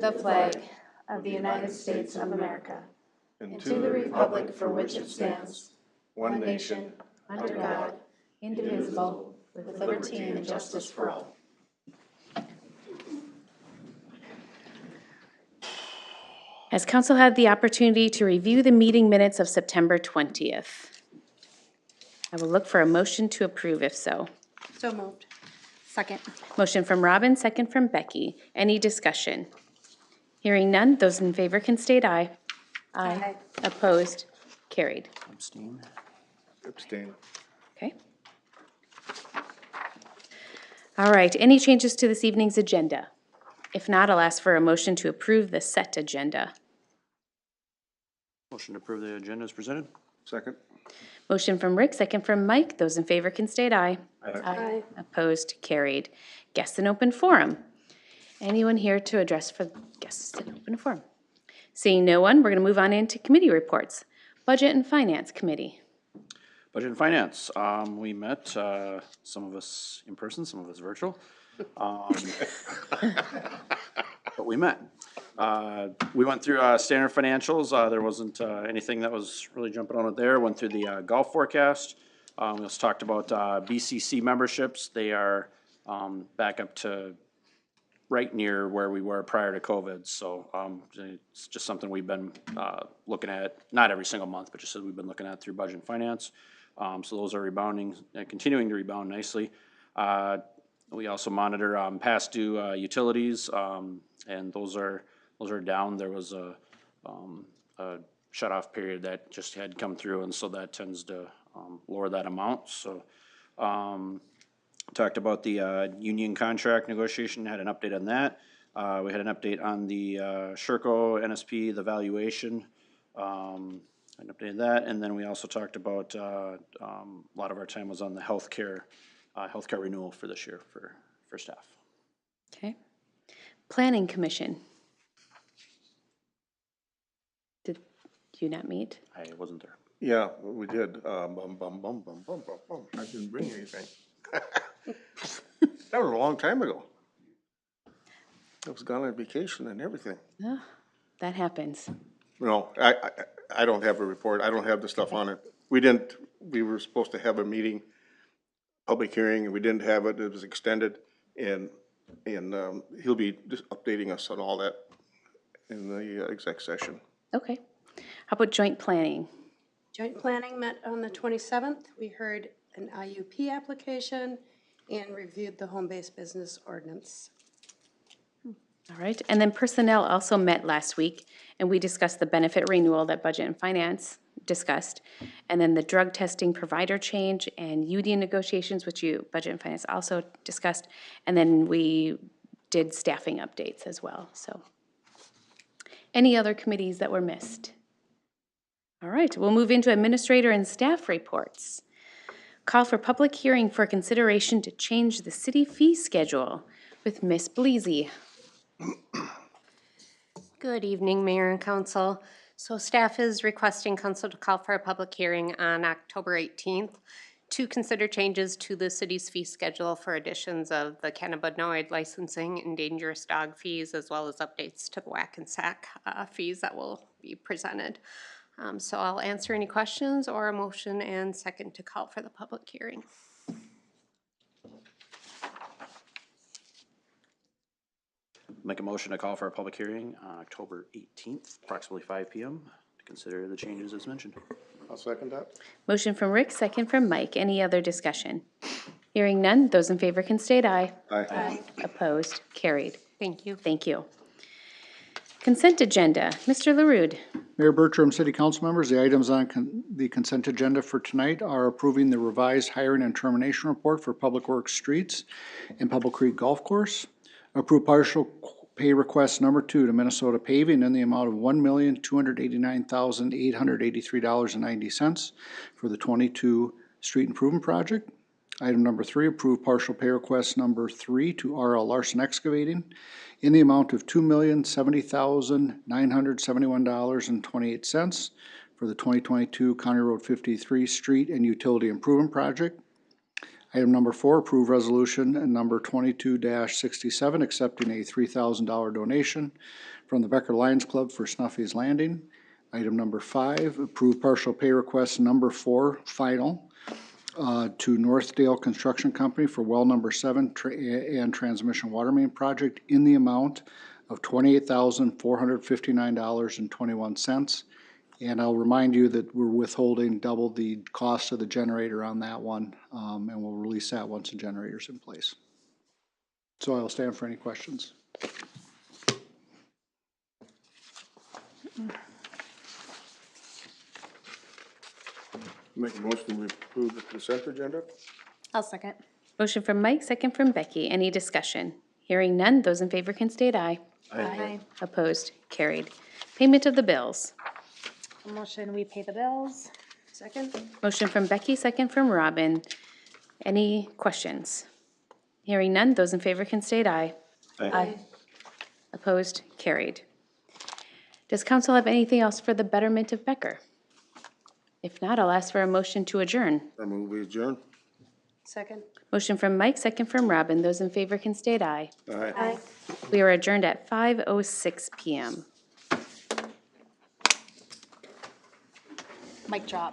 the flag of the United States of America, and to the republic for which it stands, one nation, under God, indivisible, with liberty and justice for all. Has Council had the opportunity to review the meeting minutes of September 20th? I will look for a motion to approve if so. So moved. Second. Motion from Robin, second from Becky. Any discussion? Hearing none, those in favor can state aye. Aye. Opposed? Carried. Abstain. Abstain. Okay. All right, any changes to this evening's agenda? If not, I'll ask for a motion to approve the set agenda. Motion to approve the agenda is presented. Second. Motion from Rick, second from Mike. Those in favor can state aye. Aye. Opposed? Carried. Guests in open forum. Anyone here to address for guests in open forum? Seeing no one, we're going to move on into committee reports. Budget and Finance Committee. Budget and Finance, we met, some of us in person, some of us virtual. But we met. We went through standard financials. There wasn't anything that was really jumping on it there. Went through the golf forecast. We also talked about BCC memberships. They are back up to right near where we were prior to COVID. So it's just something we've been looking at, not every single month, but just as we've been looking at through budget and finance. So those are rebounding, continuing to rebound nicely. We also monitor past due utilities, and those are down. There was a shut-off period that just had come through, and so that tends to lower that amount. So talked about the union contract negotiation, had an update on that. We had an update on the Sherco NSP, the valuation, an update on that, and then we also talked about a lot of our time was on the healthcare renewal for this year for staff. Okay. Planning Commission. Did you not meet? I wasn't there. Yeah, we did. I didn't bring anything. That was a long time ago. I was gone on vacation and everything. Oh, that happens. No, I don't have a report. I don't have the stuff on it. We were supposed to have a meeting, public hearing, and we didn't have it. It was extended, and he'll be just updating us on all that in the exec session. Okay. How about joint planning? Joint planning met on the 27th. We heard an IUP application and reviewed the home-based business ordinance. All right. And then personnel also met last week, and we discussed the benefit renewal that Budget and Finance discussed, and then the drug testing provider change and union negotiations, which Budget and Finance also discussed, and then we did staffing updates as well. So any other committees that were missed? All right, we'll move into administrator and staff reports. Call for public hearing for consideration to change the city fee schedule with Ms. Bleasy. Good evening, Mayor and Council. So staff is requesting Council to call for a public hearing on October 18th to consider changes to the city's fee schedule for additions of the cannabinoid licensing and dangerous dog fees, as well as updates to the whack and sack fees that will be presented. So I'll answer any questions or a motion and second to call for the public hearing. Make a motion to call for a public hearing on October 18th, approximately 5 p.m. to consider the changes as mentioned. I'll second that. Motion from Rick, second from Mike. Any other discussion? Hearing none, those in favor can state aye. Aye. Opposed? Carried. Thank you. Thank you. Consent agenda. Mr. LaRude. Mayor Bertram, City Council members, the items on the consent agenda for tonight are approving the revised hiring and termination report for Public Works Streets and Pebble Creek Golf Course. Approve partial pay request number 2 to Minnesota Paving in the amount of $1,289,883.90 for the 22 street improvement project. Item number 3, approve partial pay request number 3 to R.L. Larson Excavating in the amount of $2,070,971.28 for the 2022 County Road 53 street and utility improvement project. Item number 4, approve resolution number 22-67, accepting a $3,000 donation from the Becker Lions Club for Snuffy's Landing. Item number 5, approve partial pay request number 4, final, to Northdale Construction Company for well number 7 and transmission water main project in the amount of $28,459.21. And I'll remind you that we're withholding double the cost of the generator on that one, and we'll release that once the generator's in place. So I'll stand for any questions. Make a motion to approve the consent agenda? I'll second. Motion from Mike, second from Becky. Any discussion? Hearing none, those in favor can state aye. Aye. Opposed? Carried. Payment of the bills. Motion, we pay the bills. Second? Motion from Becky, second from Robin. Any questions? Hearing none, those in favor can state aye. Aye. Opposed? Carried. Does council have anything else for the betterment of Becker? If not, I'll ask for a motion to adjourn. I move we adjourn. Second? Motion from Mike, second from Robin. Those in favor can state aye. Aye. We are adjourned at 5:06 PM. Mic drop.